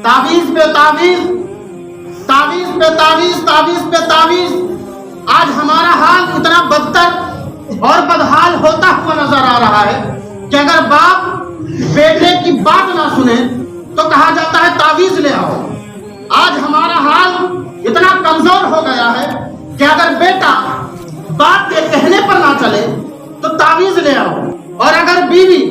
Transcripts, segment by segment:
तावीज पे तावीज, तावीज पे तावीज, तावीज पे तावीज। आज हमारा हाल इतना बदतर और बदहाल होता हुआ नजर आ रहा है कि अगर बाप बेटे की बात ना सुने तो कहा जाता है तावीज ले आओ। आज हमारा हाल इतना कमजोर हो गया है कि अगर बेटा बाप के कहने पर ना चले तो तावीज ले आओ, और अगर बीवी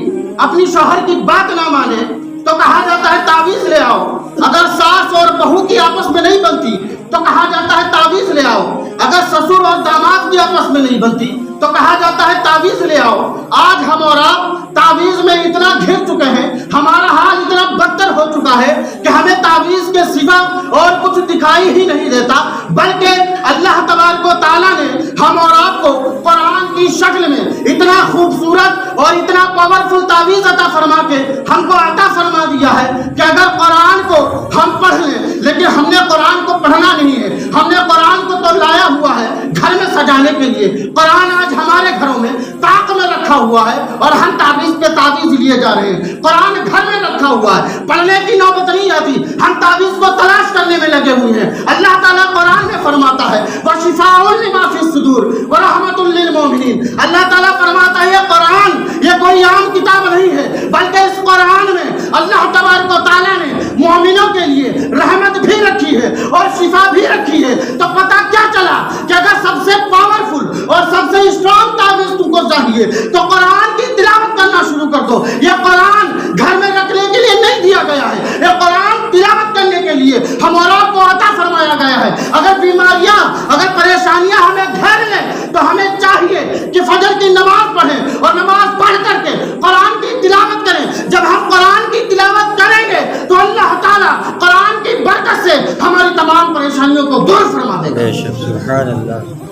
अपनी शौहर की बात ना माने तो कहा जाता है तावीज ले आओ। अगर सास और बहू की आपस में नहीं बनती तो कहा जाता है तावीज ले आओ। अगर ससुर और दामाद की आपस में नहीं बनती तो कहा जाता है तावीज ले आओ। आज हम और आप तावीज में इतना घिर चुके हैं, हमारा हाल इतना बदतर हो चुका है कि हमें तावीज के सिवा और कुछ दिखाई ही नहीं देता, बल्कि अल्लाह तबारक व तआला ने हम और आपको कुरान की शक्ल में इतना खूबसूरत और इतना पावरफुल तावीज अता फरमा के हमको अता फरमा दिया है कि अगर कुरान को हम पढ़ लें, लेकिन हमने कुरान को पढ़ना नहीं है, हमने कुरान को तो लाया हुआ है घर में सजाने के लिए। कुरान आज हमारे घरों में ताक में रखा हुआ है और हम तावीज पे तावीज लिए जा रहे हैं। कुरान घर में रखा हुआ है, पढ़ने की नौबत नहीं आती, हम तावीज को तलाश करने में लगे हुए हैं। अल्लाह ताला कुरान में फरमाता है वशिफाउन लिमा फिस सुदूर व रहमतुल लिल मोमिनीन। अल्लाह ताला फरमाता है ये कुरान ये कोई आम किताब नहीं है, बल्कि इस कुरान में अल्लाह तबारक व तआला ने मोमिनों के लिए रहमत भी रखी है और शिफा भी रखी है। तो पता क्या चला कि अगर सबसे पावरफुल और सबसे स्ट्रॉन्ग तावीज तुमको चाहिए तो कुरान की तिलावत करना शुरू कर दो। ये कुरान घर में रखने के लिए नहीं दिया गया है, ये कुरान तिलावत करने के लिए हमारा को अता फरमाया गया है। अगर बीमारियां अगर परेशानियां हमें घेर लें तो हमें चाहिए कि फजर की नमाज पढ़ें और नमाज पढ़ करके कुरान की तिलावत करें। जब हम कुरान की तिलावत करेंगे तो अल्लाह ताला कुरान की बरकत से हमारी तमाम परेशानियों को दूर फरमा देगा। सुभान अल्लाह।